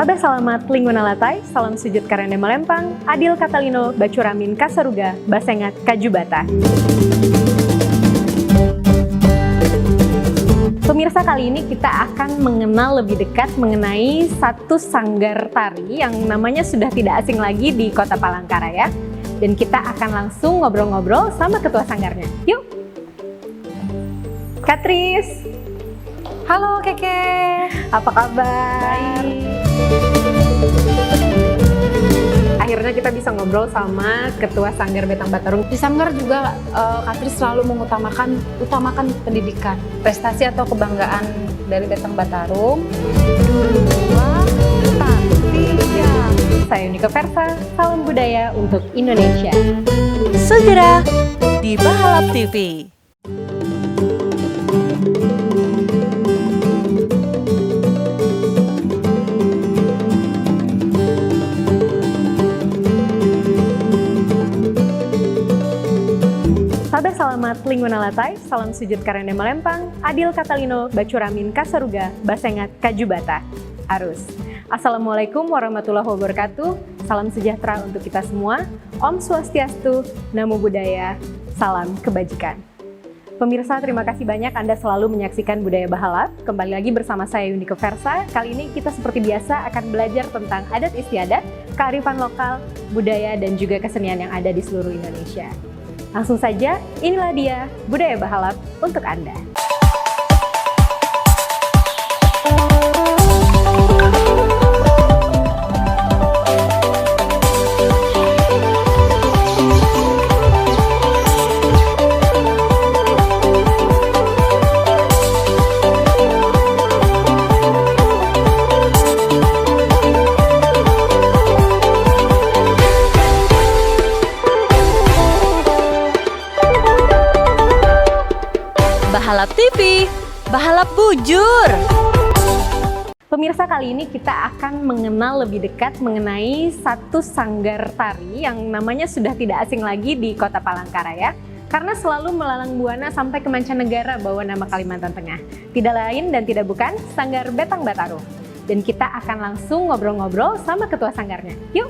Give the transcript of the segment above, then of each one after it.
Sabe salamat lingkungan latai, salam sujud karena melempang, Adil Katalino, Bacuramin Kasaruga, Basengat Kajubata. Pemirsa, kali ini kita akan mengenal lebih dekat mengenai satu sanggar tari yang namanya sudah tidak asing lagi di Kota Palangkaraya. Dan kita akan langsung ngobrol-ngobrol sama ketua sanggarnya. Yuk! Katris! Halo Keke! Apa kabar? Baik. Akhirnya kita bisa ngobrol sama ketua Sanggar Betang Batarung. Di Sanggar juga Katris selalu mengutamakan pendidikan, prestasi atau kebanggaan dari Betang Batarung. Saya Unika Versa, salam budaya untuk Indonesia. Segera di Bahalap TV. Sabe salamat lingkungan latai, salam sujud karena melempang, Adil Katalino, Bacuramin Kasaruga, Basengat Kajubata. Arus. Assalamualaikum warahmatullahi wabarakatuh. Salam sejahtera untuk kita semua. Om Swastiastu, Namo Buddhaya, salam kebajikan. Pemirsa, terima kasih banyak Anda selalu menyaksikan Budaya Bahalap. Kembali lagi bersama saya Unika Versa. Kali ini kita seperti biasa akan belajar tentang adat istiadat, kearifan lokal, budaya, dan juga kesenian yang ada di seluruh Indonesia. Langsung saja, inilah dia Budaya Bahalap untuk Anda. Bahalap TV, Bahalap Bujur. Pemirsa, kali ini kita akan mengenal lebih dekat mengenai satu sanggar tari yang namanya sudah tidak asing lagi di Kota Palangkaraya karena selalu melalang buana sampai ke mancanegara bawa nama Kalimantan Tengah. Tidak lain dan tidak bukan Sanggar Betang Batarung. Dan kita akan langsung ngobrol-ngobrol sama ketua sanggarnya. Yuk!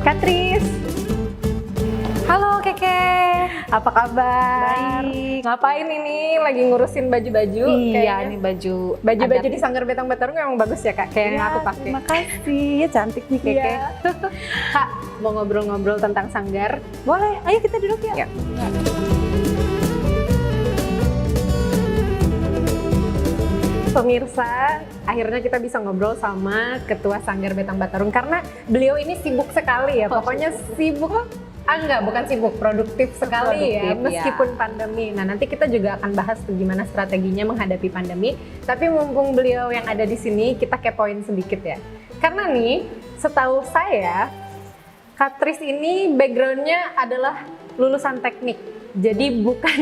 Katris! Halo Keke! Apa kabar? Baik. Ngapain ini? Lagi ngurusin baju-baju? Iya, Kayaknya. ini baju Di Sanggar Betang Batarung memang bagus ya Kak, kayak yang aku pakai. Terima kasih, ya cantik nih Keke. Iya. Kak, mau ngobrol-ngobrol tentang sanggar? Boleh, ayo kita duduk ya. Ya. Pemirsa, akhirnya kita bisa ngobrol sama ketua Sanggar Betang Batarung karena beliau ini sibuk sekali ya, pokoknya sibuk. Bukan sibuk, produktif sekali ya, meskipun pandemi. Nah, nanti kita juga akan bahas gimana strateginya menghadapi pandemi. Tapi mumpung beliau yang ada di sini, kita kepoin sedikit ya. Karena nih, setahu saya, Katris ini backgroundnya adalah lulusan teknik. Jadi bukan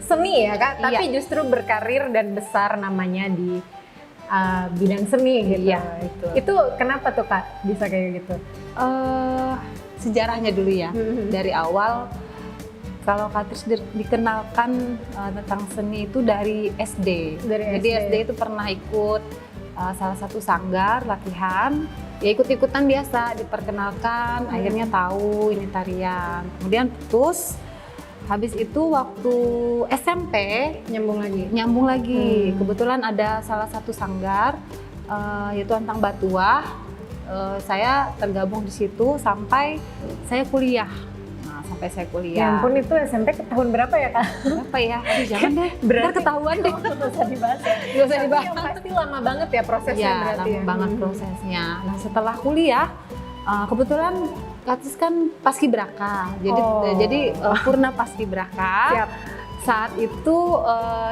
seni ya Kak, tapi justru berkarir dan besar namanya di bidang seni gitu. Iya, itu kenapa tuh Kak bisa kayak gitu? Sejarahnya dulu ya, dari awal kalau Katris dikenalkan tentang seni itu dari SD. Jadi SD itu pernah ikut salah satu sanggar latihan, ya ikut-ikutan biasa, diperkenalkan, akhirnya tahu ini tarian. Kemudian putus, habis itu waktu SMP nyambung lagi. Kebetulan ada salah satu sanggar yaitu Antang Batuah. Saya tergabung di situ sampai saya kuliah. Nah, sampai saya kuliah. Ya ampun, itu SMP ke tahun berapa ya Kak? Berapa ya? Aduh, jangan deh. Berarti ketahuan deh. Nggak usah dibahas. Nggak usah dibahas. Yang pasti lama banget ya prosesnya Ya, berarti lama banget prosesnya. Nah, setelah kuliah, kebetulan Katris kan paskibraka. Jadi purna paskibraka. Siap. Saat itu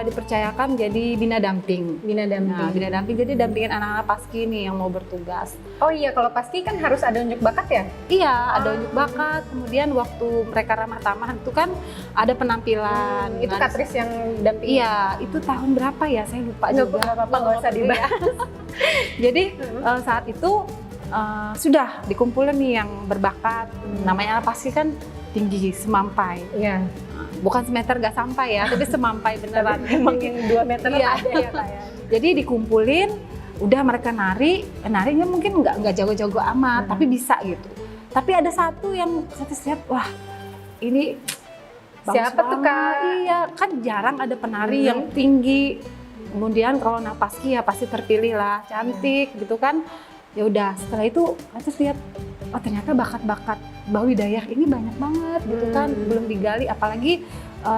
dipercayakan jadi bina damping. Nah, bina damping jadi dampingin anak-anak paski nih yang mau bertugas. Oh iya, kalau paski kan harus ada unjuk bakat ya? Iya, ada unjuk bakat. Kemudian waktu mereka ramah tamah itu kan ada penampilan. Itu Nah, Katris yang dampingin? Iya, itu tahun berapa ya? Saya lupa juga. Nggak apa-apa, nggak usah dibahas. Jadi saat itu sudah dikumpulin nih yang berbakat. Namanya pasti kan tinggi, semampai. Iya. Bukan semeter nggak sampai ya, tapi semampai beneran. Emang yang 2 meter Iya. ada ya Kak ya. Jadi dikumpulin, udah mereka narinya mungkin nggak jago-jago amat, tapi bisa gitu. Tapi ada satu yang saya lihat, wah ini bagus Siapa tuh, banget. Kak? Iya, kan jarang ada penari yang tinggi. Kemudian kalau Napaski ya pasti terpilih lah, cantik gitu kan. Ya udah, setelah itu terus lihat, oh ternyata bakat-bakat Bawi Dayak ini banyak banget gitu kan, belum digali. Apalagi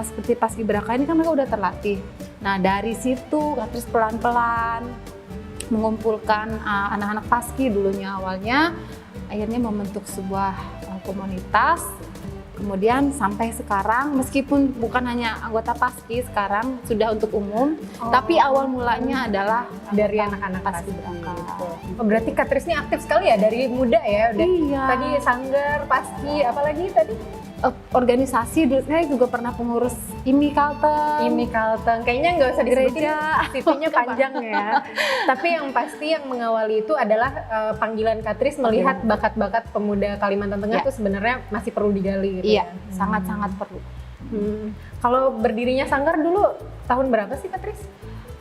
seperti Paskibraka ini kan mereka udah terlatih. Nah dari situ terus pelan-pelan mengumpulkan anak-anak Paski dulunya awalnya, akhirnya membentuk sebuah komunitas. Kemudian sampai sekarang, meskipun bukan hanya anggota Paski sekarang sudah untuk umum, tapi awal mulanya adalah Dari anak-anak Paskibraka. Oh, berarti Kak Tris ini aktif sekali ya dari muda ya. Udah Iya. Tadi sanggar, Paski, apalagi tadi Organisasi, dulu saya juga pernah pengurus IMI Kalteng. IMI Kalteng. Kayaknya nggak usah disebutin, Gereja. CV-nya panjang ya. Tapi yang pasti yang mengawali itu adalah panggilan Kak Tris melihat bakat-bakat pemuda Kalimantan Tengah Ya. itu sebenarnya masih perlu digali gitu. Iya, ya. sangat-sangat perlu. Kalau berdirinya sanggar dulu tahun berapa sih Kak Tris?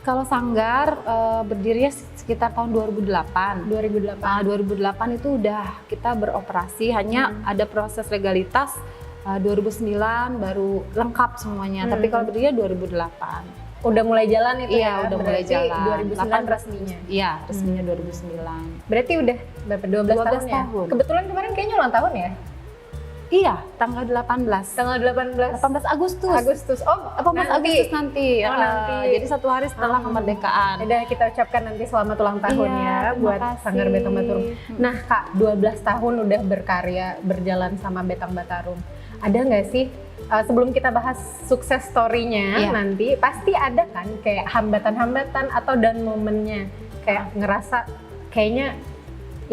Kalau Sanggar berdirinya sekitar tahun 2008. 2008. 2008 itu udah kita beroperasi, hanya ada proses legalitas 2009 baru lengkap semuanya. Tapi kalau berdirinya 2008. Udah mulai jalan itu Iya, ya? udah mulai Berarti jalan. 2009 resminya. Iya, resminya 2009. Berarti udah berapa? 12 tahun ya? tahun. Kebetulan kemarin kayaknya ulang tahun ya? Iya, tanggal 18. Tanggal 18 18 Agustus. Agustus. Oh, 18 Agustus nanti. Oh, nanti. Jadi 1 hari setelah kemerdekaan. Udah kita ucapkan nanti selamat ulang tahun Iya, ya terima buat kasih. Sanggar Betang Batarum. Nah Kak, 12 tahun udah berkarya, berjalan sama Betang Batarum. Ada nggak sih, sebelum kita bahas sukses story-nya Iya. nanti, pasti ada kan kayak hambatan-hambatan atau dan momennya. Kayak ngerasa kayaknya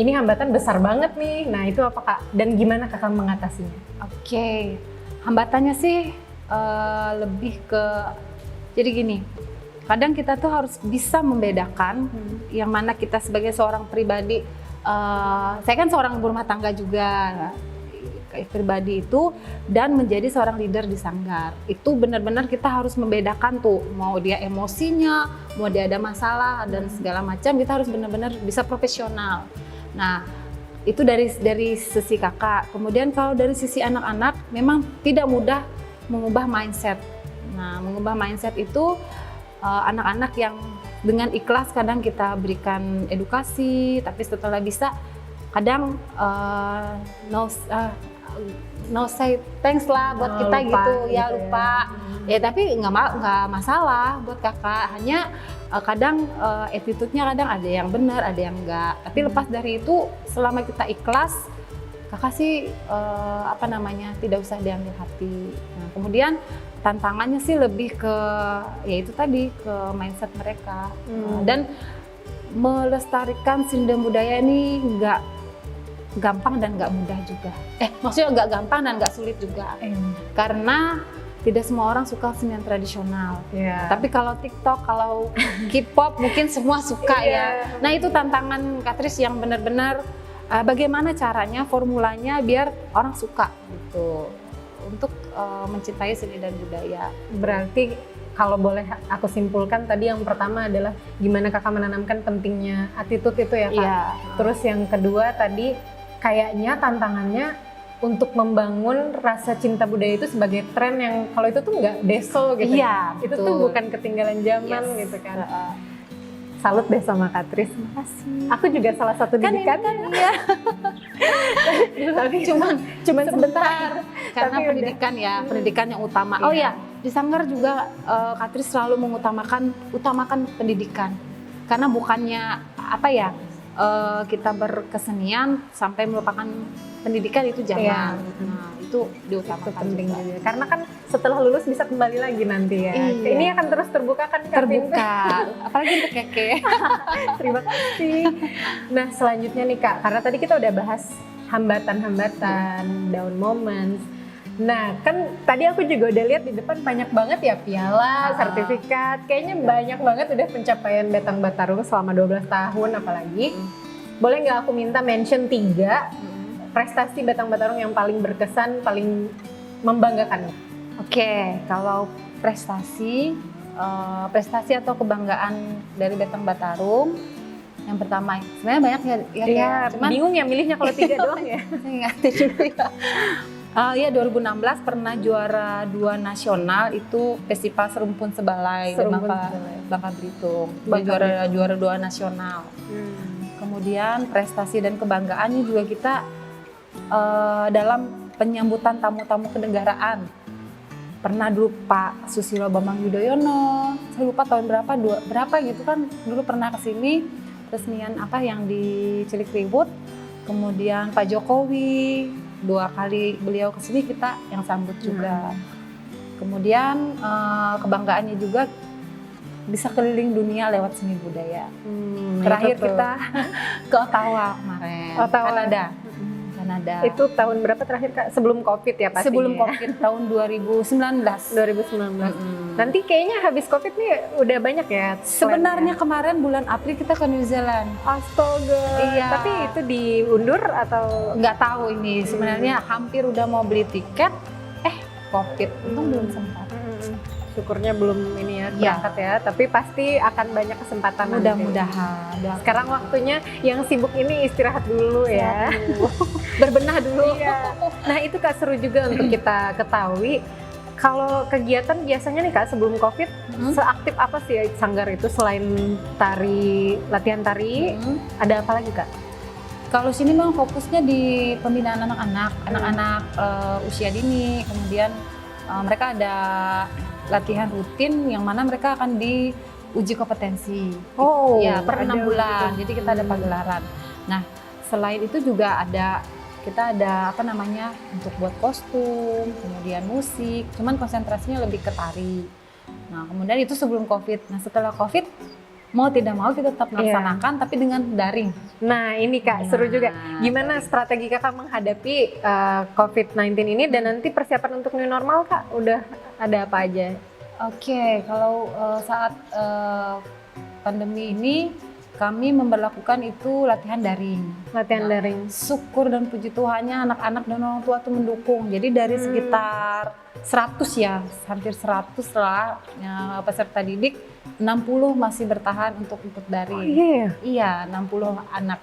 ini hambatan besar banget nih. Nah itu apa Kak? Dan gimana Kakak mengatasinya? Oke, hambatannya sih lebih ke, jadi gini, kadang kita tuh harus bisa membedakan yang mana kita sebagai seorang pribadi, saya kan seorang ibu rumah tangga juga, pribadi itu, dan menjadi seorang leader di Sanggar. Itu benar-benar kita harus membedakan tuh, mau dia emosinya, mau dia ada masalah dan segala macam, kita harus benar-benar bisa profesional. Nah, itu dari sisi kakak. Kemudian kalau dari sisi anak-anak, memang tidak mudah mengubah mindset. Nah, mengubah mindset itu anak-anak yang dengan ikhlas kadang kita berikan edukasi, tapi setelah bisa kadang no say thanks lah buat kita lupa gitu ya, gitu lupa. Ya tapi nggak masalah buat kakak, hanya kadang attitude-nya kadang ada yang benar, ada yang enggak. Tapi lepas dari itu, selama kita ikhlas, kakak sih tidak usah diambil hati. Nah, kemudian tantangannya sih lebih ke, ya itu tadi, ke mindset mereka. Dan melestarikan seni budaya ini nggak gampang dan nggak mudah juga. Maksudnya nggak gampang dan nggak sulit juga. Karena tidak semua orang suka seni tradisional. Tapi kalau TikTok, kalau K-pop mungkin semua suka ya. Nah itu tantangan Kak Tris yang benar-benar bagaimana caranya, formulanya biar orang suka gitu. Untuk mencintai seni dan budaya. Berarti kalau boleh aku simpulkan tadi yang pertama adalah gimana kakak menanamkan pentingnya attitude itu ya Kak. Iya. Terus yang kedua tadi kayaknya tantangannya untuk membangun rasa cinta budaya itu sebagai tren yang kalau itu tuh nggak deso gitu. Iya, Itu betul. tuh bukan ketinggalan zaman gitu kan. Salut deh sama Kak Tris. Makasih. Aku juga salah satu didikan. Iya. Tapi cuman sebentar. Karena Tapi pendidikan ya, pendidikan yang utama. Iya. Oh ya, di Sanggar juga Kak Tris selalu mengutamakan pendidikan. Karena bukannya kita berkesenian sampai melupakan pendidikan, itu jangan. Iya. Nah, itu diutamakan. Itu penting juga. juga. Karena kan setelah lulus bisa kembali lagi nanti ya. Iya. Ini akan terus terbuka kan Kak pintu. Terbuka, apalagi untuk Keke. Terima kasih. Nah selanjutnya nih Kak, karena tadi kita udah bahas hambatan-hambatan, down moments. Nah kan tadi aku juga udah lihat di depan banyak banget ya piala, sertifikat. Kayaknya banyak banget udah pencapaian Betang Batarum selama 12 tahun apalagi. Boleh nggak aku minta mention 3 prestasi Batang Batarung yang paling berkesan, paling membanggakan? Oke, kalau prestasi atau kebanggaan dari Batang Batarung, yang pertama sebenarnya banyak ya, cuman bingung ya milihnya kalau 3 doang ya. saya ngerti juga ya. 2016 pernah juara 2 nasional, itu Festival Serumpun Sebalai di Bangka Belitung. Juara 2 nasional. Kemudian prestasi dan kebanggaannya juga kita dalam penyambutan tamu-tamu kenegaraan. Pernah dulu Pak Susilo Bambang Yudhoyono, saya lupa tahun berapa gitu kan, dulu pernah kesini resmian yang di Cilikriwut. Kemudian Pak Jokowi 2 kali beliau kesini, kita yang sambut juga. Kemudian kebanggaannya juga bisa keliling dunia lewat seni budaya. Terakhir kita ke Ottawa kemarin, Kanada. Itu tahun berapa terakhir Kak? Sebelum Covid ya pastinya? Sebelum Covid, tahun 2019. Nanti kayaknya habis Covid nih udah banyak ya? Sebenarnya kemarin bulan April kita ke New Zealand. Astaga. Iya. Tapi itu diundur atau? Nggak tahu ini. Sebenarnya hampir udah mau beli tiket, Covid. Itu belum sempat. Syukurnya belum ini ya berangkat ya, tapi pasti akan banyak kesempatan. Mudah-mudahan. Sekarang waktunya yang sibuk ini istirahat dulu ya. Berbenah dulu. Iya. Nah itu Kak, seru juga untuk kita ketahui. Kalau kegiatan biasanya nih Kak sebelum Covid, seaktif apa sih Sanggar itu selain latihan tari, ada apa lagi Kak? Kalau sini memang fokusnya di pembinaan anak-anak usia dini, kemudian mereka ada latihan rutin yang mana mereka akan diuji kompetensi. Per 6 bulan. Jadi kita ada pagelaran. Nah, selain itu juga kita ada untuk buat kostum, kemudian musik, cuman konsentrasinya lebih ke tari. Nah, kemudian itu sebelum Covid. Nah, setelah Covid mau tidak mau kita tetap melaksanakan tapi dengan daring. Nah ini Kak, seru juga. Gimana strategi Kakak menghadapi COVID-19 ini dan nanti persiapan untuk new normal Kak? Udah ada apa aja? Oke, kalau saat pandemi ini kami memberlakukan itu latihan daring. Daring. Syukur dan puji Tuhannya anak-anak dan orang tua tuh mendukung. Jadi dari sekitar 100 ya, hampir 100 lah peserta didik, 60 masih bertahan untuk ikut daring. Iya, 60 anak.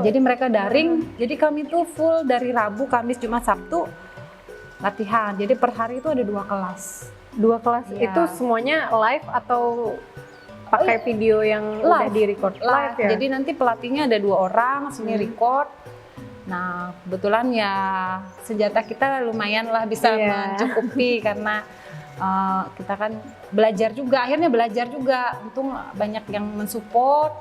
Jadi mereka daring. Jadi kami tuh full dari Rabu, Kamis, Jumat, Sabtu latihan. Jadi per hari itu ada 2 kelas. 2 kelas itu semuanya live atau pakai video yang udah di-record? Live ya? Jadi nanti pelatihnya ada 2 orang, sini record. Nah, kebetulan ya senjata kita lumayan lah bisa mencukupi karena kita kan akhirnya belajar juga. Untung banyak yang mensupport.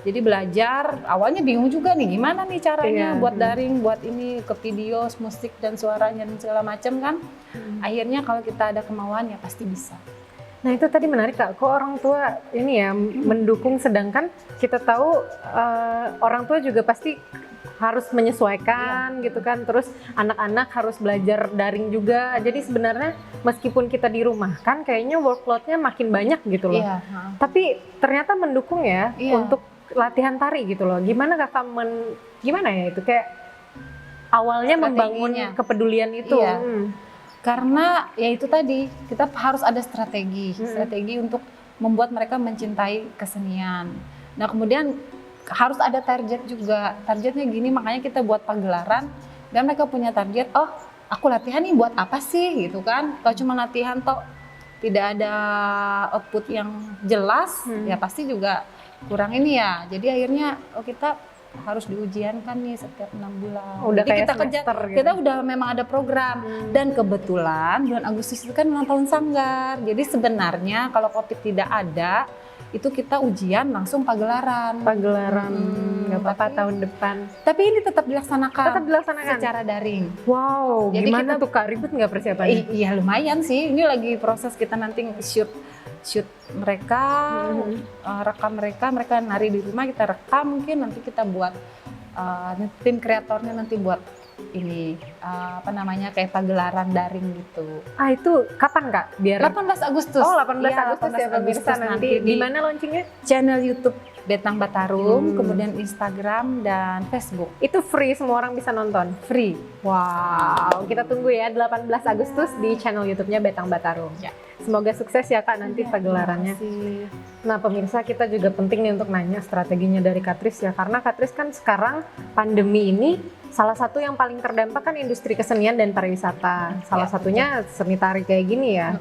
Jadi belajar, awalnya bingung juga nih gimana nih caranya buat daring, buat ini ke video, musik dan suaranya dan segala macam kan. Akhirnya kalau kita ada kemauan ya pasti bisa. Nah itu tadi menarik Kak, kok orang tua ini ya mendukung, sedangkan kita tahu orang tua juga pasti harus menyesuaikan gitu kan, terus anak-anak harus belajar daring juga. Jadi sebenarnya meskipun kita di rumah kan kayaknya workload-nya makin banyak gitu loh. Tapi ternyata mendukung ya untuk latihan tari gitu loh. Gimana Kakak gimana ya itu kayak awalnya membangun kepedulian itu? Karena ya itu tadi, kita harus ada strategi untuk membuat mereka mencintai kesenian. Nah kemudian harus ada target juga, targetnya gini, makanya kita buat pagelaran dan mereka punya target, oh aku latihan nih buat apa sih gitu kan. Kalau cuma latihan toh tidak ada output yang jelas, ya pasti juga kurang ini ya. Jadi akhirnya kita harus diujiankan nih setiap 6 bulan. Udah jadi kayak kita kerja, gitu. kita udah memang ada program. Dan kebetulan bulan Agustus itu kan ulang tahun Sanggar. Jadi sebenarnya kalau Covid tidak ada, itu kita ujian langsung pagelaran. Nggak apa-apa tahun depan. Tapi ini tetap dilaksanakan. Secara daring. Wow, jadi gimana tuh Kak, ribet nggak persiapannya? Iya lumayan sih. Ini lagi proses kita nanti shoot mereka, rekam mereka nari di rumah, kita rekam, mungkin nanti kita buat tim kreatornya nanti buat ini kayak pagelaran daring gitu. Itu kapan Kak? 18 Agustus. Oh 18 Agustus ya pemirsa, nanti di mana launchingnya? Channel YouTube Betang Batarung, kemudian Instagram dan Facebook. Itu free, semua orang bisa nonton? Free. Wow, kita tunggu ya 18 Agustus di channel YouTube-nya Betang Batarung. Ya. Semoga sukses ya Kak nanti pergelarannya. Nah pemirsa, kita juga penting nih untuk nanya strateginya dari Kak Tris ya, karena Kak Tris kan sekarang pandemi ini salah satu yang paling terdampak kan industri kesenian dan pariwisata. Salah satunya seni tari kayak gini ya,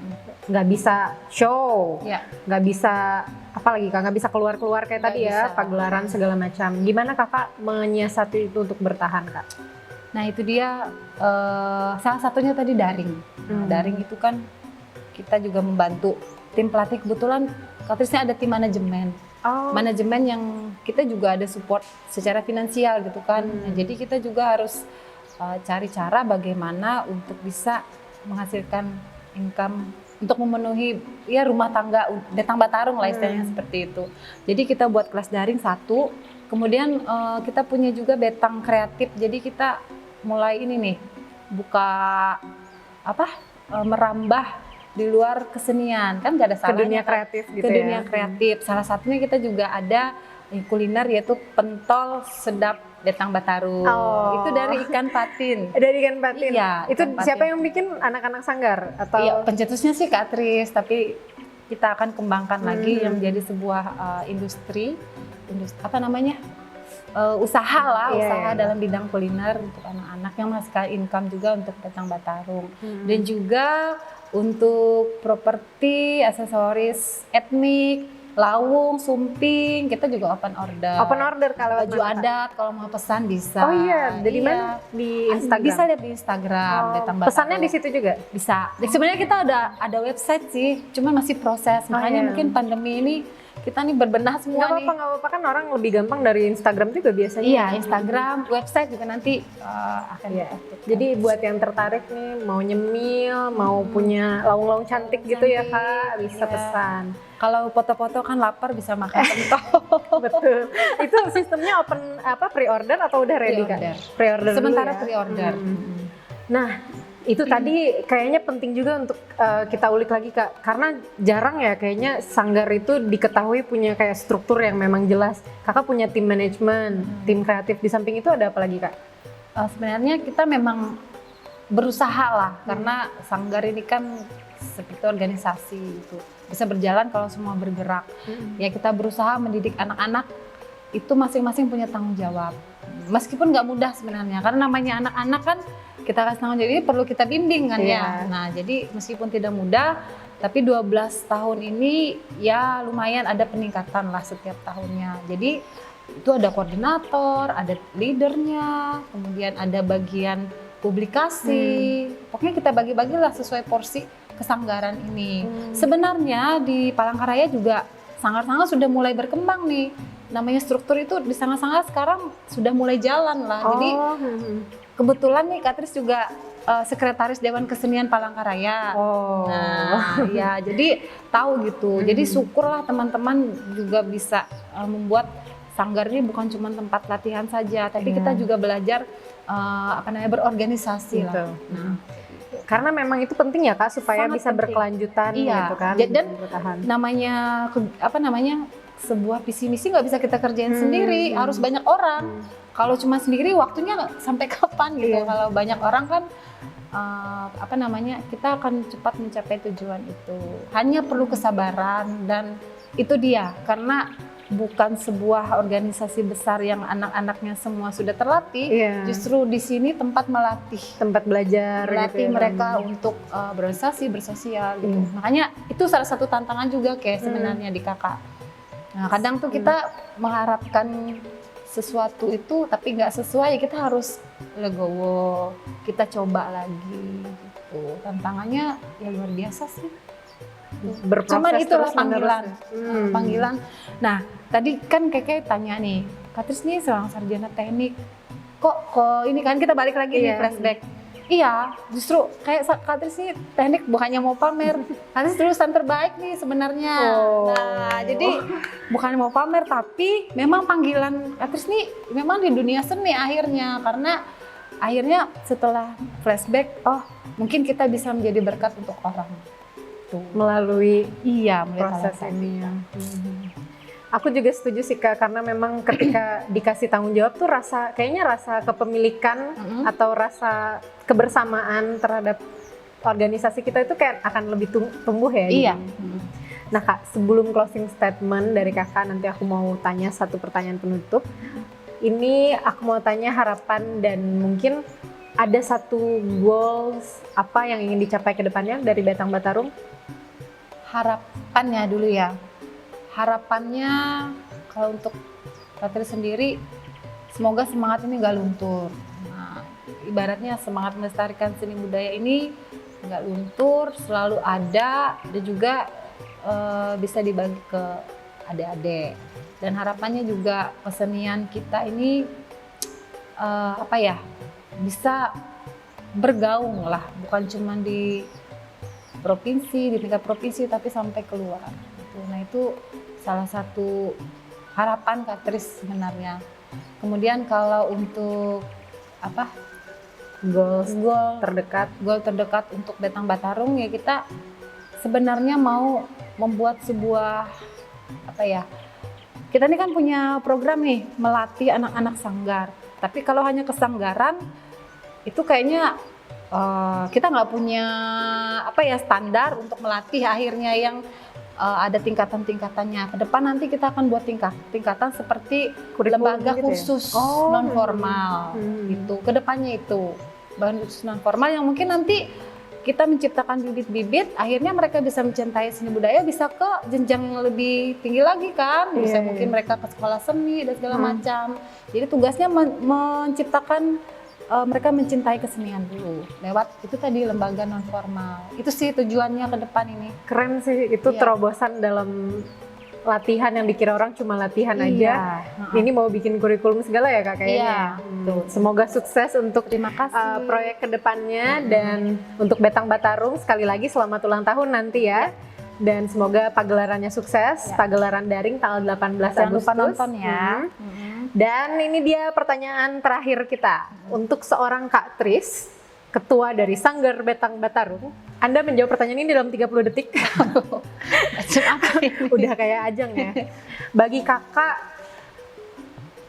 nggak bisa show, nggak bisa apalagi Kak, nggak bisa keluar-keluar kayak tadi ya, pagelaran segala macam. Gimana Kakak menyiasati itu untuk bertahan Kak? Nah itu dia salah satunya tadi daring. Daring itu kan kita juga membantu tim pelatih, kebetulan Kak Trisnya ada tim manajemen. Manajemen yang kita juga ada support secara finansial gitu kan. Nah, jadi kita juga harus cari cara bagaimana untuk bisa menghasilkan income untuk memenuhi ya rumah tangga Betang Batarung lah istilahnya seperti itu. Jadi kita buat kelas daring satu, kemudian kita punya juga Betang kreatif. Jadi kita mulai ini nih buka merambah di luar kesenian, kan gak ada salahnya ke dunia kreatif gitu ke dunia kreatif. Salah satunya kita juga ada kuliner yaitu pentol sedap Betang Batarung. Itu dari ikan patin. Dari ikan patin? Iya. Itu patin. siapa yang bikin, anak-anak sanggar? Atau? Iya, pencetusnya sih Kak Tris, tapi kita akan kembangkan lagi yang menjadi sebuah industri usaha lah, usaha dalam bidang kuliner untuk anak-anak yang menghasilkan income juga untuk Betang Batarung. Dan juga untuk properti, aksesoris etnik, lawung, sumping, kita juga open order. Open order kalau baju adat, kalau mau pesan bisa. Oh iya, dari mana? Di Instagram? Bisa lihat di Instagram, Betang Batarung. Pesannya di situ juga? Bisa. Sebenarnya kita ada website sih, cuma masih proses. Makanya mungkin pandemi ini kita nih berbenah semua nih. Nggak apa-apa kan orang lebih gampang dari Instagram juga biasanya. Iya, Instagram, website juga nanti akan Jadi buat yang tertarik nih mau nyemil, mau punya lawung-lawung cantik gitu ya Kak, bisa pesan. Kalau foto-foto kan lapar bisa makan pentol. Betul. Itu sistemnya pre-order atau udah ready Kak? Pre-order. Sementara pre-order. Nah, itu tadi kayaknya penting juga untuk kita ulik lagi Kak, karena jarang ya kayaknya sanggar itu diketahui punya kayak struktur yang memang jelas. Kakak punya tim manajemen, tim kreatif, di samping itu ada apa lagi Kak? Sebenarnya kita memang berusaha lah, karena sanggar ini kan seperti organisasi itu bisa berjalan kalau semua bergerak. Ya kita berusaha mendidik anak-anak itu masing-masing punya tanggung jawab. Meskipun nggak mudah sebenarnya, karena namanya anak-anak kan kita kasih tanggung jawab ini perlu kita bimbing kan ya. Nah jadi meskipun tidak mudah, tapi 12 tahun ini ya lumayan ada peningkatan lah setiap tahunnya. Jadi itu ada koordinator, ada leadernya, kemudian ada bagian publikasi. Pokoknya kita bagi-bagilah sesuai porsi kesanggaran ini. Sebenarnya di Palangkaraya juga sanggar-sanggar sudah mulai berkembang nih. Namanya struktur itu di sanggar-sanggar sekarang sudah mulai jalan lah. Jadi kebetulan nih Kak Tris juga sekretaris Dewan Kesenian Palangkaraya. Nah, ya jadi tahu gitu. Jadi syukurlah teman-teman juga bisa membuat sanggar ini bukan cuma tempat latihan saja, tapi kita juga belajar berorganisasi lah. Nah, karena memang itu penting ya Kak supaya bisa berkelanjutan gitu kan. Dan namanya sebuah visi misi nggak bisa kita kerjain sendiri, harus banyak orang. Kalau cuma sendiri waktunya sampai kapan gitu. Kalau banyak orang kan kita akan cepat mencapai tujuan itu. Hanya perlu kesabaran, dan itu dia, karena bukan sebuah organisasi besar yang anak-anaknya semua sudah terlatih. Justru di sini tempat melatih, tempat belajar melatih mereka untuk berorganisasi, bersosial gitu. Makanya itu salah satu tantangan juga kayak sebenarnya di kakak. Nah kadang tuh kita mengharapkan sesuatu itu tapi nggak sesuai, kita harus legowo, kita coba lagi gitu. Tantangannya ya luar biasa sih. Cuman itulah panggilan. Nah tadi kan Keke tanya nih, Kak Tris nih seorang sarjana teknik, kok ini kan kita balik lagi nih flashback. Iya, justru kayak Kak Tris nih teknik bukannya mau pamer, Kak Tris lulusan terbaik nih sebenarnya. Nah jadi bukan mau pamer, tapi memang panggilan Kak Tris nih memang di dunia seni akhirnya, karena akhirnya setelah flashback, mungkin kita bisa menjadi berkat untuk orang. Melalui proses ini ya. Aku juga setuju sih Kak, karena memang ketika dikasih tanggung jawab tuh kayaknya rasa kepemilikan atau rasa kebersamaan terhadap organisasi kita itu kayak akan lebih tumbuh ya. Iya. Nah Kak, sebelum closing statement dari Kakak, nanti aku mau tanya satu pertanyaan penutup. Ini aku mau tanya harapan dan mungkin ada satu goals apa yang ingin dicapai ke depannya dari Betang Batarung? Harapannya dulu ya. Harapannya kalau untuk Katri sendiri, semoga semangat ini nggak luntur. Nah, ibaratnya semangat melestarikan seni budaya ini nggak luntur, selalu ada dan juga bisa dibagi ke adik-adik. Dan harapannya juga kesenian kita ini bisa bergaung lah, bukan cuma di provinsi, di tingkat provinsi, tapi sampai keluar. Nah itu salah satu harapan Katris sebenarnya. Kemudian kalau untuk goal terdekat untuk Betang Batarung ya, kita sebenarnya mau membuat sebuah kita ini kan punya program nih melatih anak-anak sanggar. Tapi kalau hanya kesanggaran itu kayaknya kita nggak punya standar untuk melatih akhirnya yang ada tingkatan-tingkatannya. Ke depan nanti kita akan buat tingkatan seperti lembaga gitu khusus ya? non formal gitu. Ke depannya itu bahan khusus non formal yang mungkin nanti kita menciptakan bibit-bibit, akhirnya mereka bisa mencintai seni budaya, bisa ke jenjang yang lebih tinggi lagi kan, bisa mungkin mereka ke sekolah seni dan segala macam. Jadi tugasnya menciptakan mereka mencintai kesenian dulu lewat itu tadi lembaga non formal. Itu sih tujuannya ke depan ini. Keren sih, itu terobosan dalam latihan yang dikira orang cuma latihan aja. Ini mau bikin kurikulum segala ya Kak kayaknya. Semoga sukses untuk terima kasih proyek kedepannya dan untuk Betang Batarung sekali lagi selamat ulang tahun nanti ya. Dan semoga pagelarannya sukses, pagelaran daring tanggal 18 Agustus. Jangan lupa nonton ya. Dan ini dia pertanyaan terakhir kita. Untuk seorang Kak Tris, ketua dari Sanggar Betang Batarung, Anda menjawab pertanyaan ini dalam 30 detik. Udah kayak ajang ya. Bagi Kakak,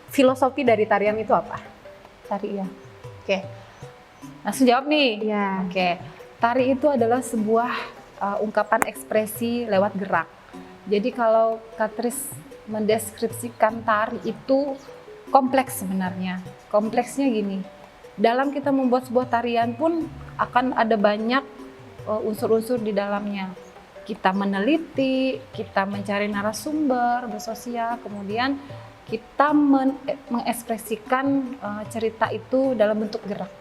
filosofi dari tarian itu apa? Tari ya. Oke. Langsung jawab nih. Iya. Oke. Tari itu adalah sebuah ungkapan ekspresi lewat gerak. Jadi kalau Katris mendeskripsikan tari itu kompleks sebenarnya. Kompleksnya gini, dalam kita membuat sebuah tarian pun akan ada banyak unsur-unsur di dalamnya. Kita meneliti, kita mencari narasumber, bersosial, kemudian kita mengekspresikan cerita itu dalam bentuk gerak.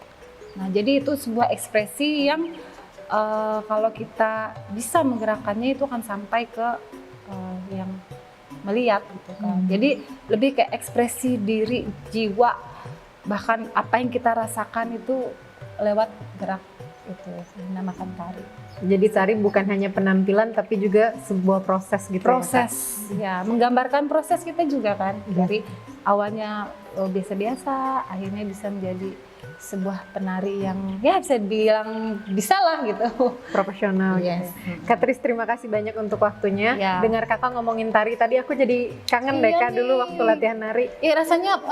Nah, jadi itu sebuah ekspresi yang kalau kita bisa menggerakkannya itu akan sampai ke yang melihat gitu kan. Jadi lebih kayak ekspresi diri, jiwa, bahkan apa yang kita rasakan itu lewat gerak, itu dinamakan tari. Jadi tari bukan hanya penampilan tapi juga sebuah proses gitu. Proses ya, menggambarkan proses kita juga kan. Dari awalnya biasa-biasa, akhirnya bisa menjadi sebuah penari yang ya bisa dibilang bisa lah gitu, profesional. Yes. Kak Tris, terima kasih banyak untuk waktunya. Ya. Dengar Kakak ngomongin tari tadi aku jadi kangen deh Kak dulu waktu latihan nari. Iya rasanya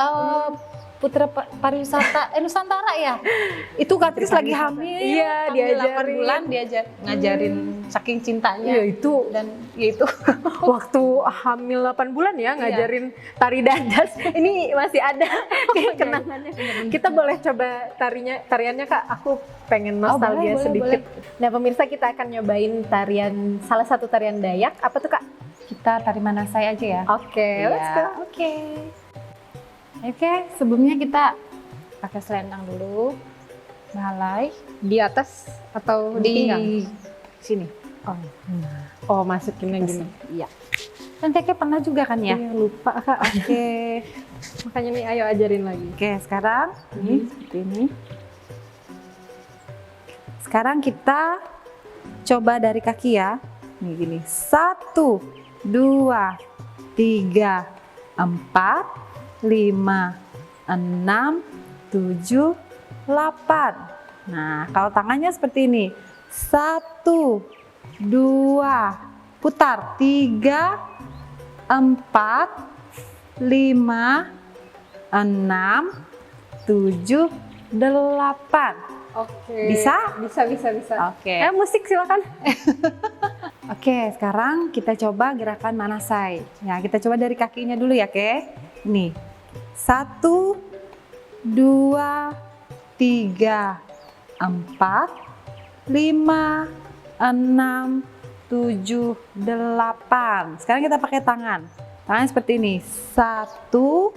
Putra Pariwisata Nusantara ya. Itu Kak Tris lagi hamil. Iya, diajarin 8 bulan ngajarin saking cintanya. Iya itu. Dan ya itu waktu hamil 8 bulan ya ngajarin tari dadas. Ini masih ada kayak kenangannya. Kita boleh coba tariannya Kak. Aku pengen nostalgia sedikit. Boleh. Nah, pemirsa, kita akan nyobain salah satu tarian Dayak. Apa tuh Kak? Kita tari Manasai aja ya. Oke, let's go. Oke, sebelumnya kita pakai selendang dulu, bahalai di atas atau di pinggang? Sini. Oh, masukinnya gini. Iya. Nanti kayak pernah juga kan ya? Iya, lupa Kak. Oke. Makanya nih, ayo ajarin lagi. Oke, sekarang ini seperti ini. Sekarang kita coba dari kaki ya. Nih gini. 1, 2, 3, 4. 5, 6, 7, 8. Nah, kalau tangannya seperti ini. 1, 2, putar. 3, 4, 5, 6, 7, 8. Oke. Bisa? Bisa. Oke. Musik silakan. Oke, sekarang kita coba gerakan manasai. Ya, kita coba dari kakinya dulu ya, Ke. Nih. 1, 2, 3, 4, 5, 6, 7, 8. Sekarang kita pakai tangan. Tangan seperti ini. 1,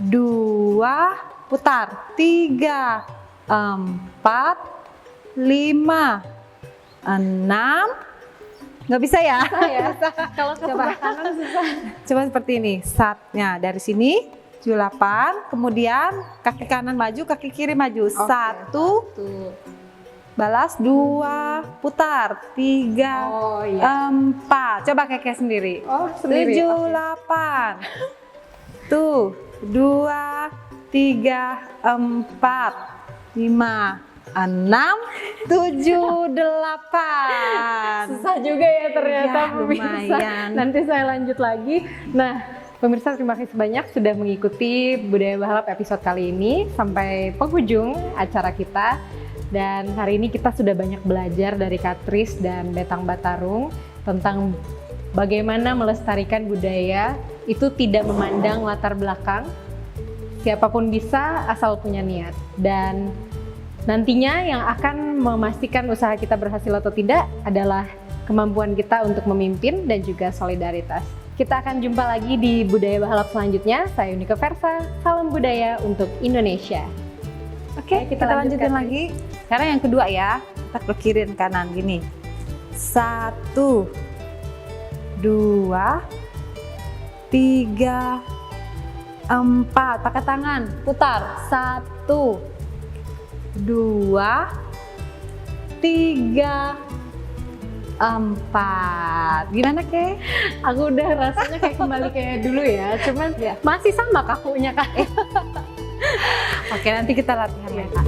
2, putar. 3, 4, 5, 6. Nggak bisa ya? Kalau Coba. tangan susah. Coba seperti ini. Satnya dari sini 8, kemudian kaki kanan maju, kaki kiri maju. 1, balas, 2, putar. 3, Oh iya. 4. Coba Keke sendiri. Oh, sendiri. 7, Oke. 8. Tuh, 2, 3, 4, 5, 6, 7, 8. Susah juga ya ternyata, Ya, pemirsa. lumayan. Nanti saya lanjut lagi. Nah, pemirsa terima kasih banyak sudah mengikuti Budaya Bahalap episode kali ini sampai penghujung acara kita. Dan hari ini kita sudah banyak belajar dari Katris dan Betang Batarung tentang bagaimana melestarikan budaya itu tidak memandang latar belakang. Siapapun bisa asal punya niat. Dan nantinya yang akan memastikan usaha kita berhasil atau tidak adalah kemampuan kita untuk memimpin dan juga solidaritas. Kita akan jumpa lagi di Budaya Bahalap selanjutnya. Saya Unika Versa, salam budaya untuk Indonesia. Oke, kita lanjutin lagi. Sekarang yang kedua ya. Kita ke kiri dan kanan gini. 1, 2, 3, 4. Pakai tangan, putar. 1, 2, 3, 4. Gimana, Ke? Aku udah rasanya kayak kembali kayak dulu ya, cuman masih sama kakunya kan. Oke, nanti kita latihan ya, Kak.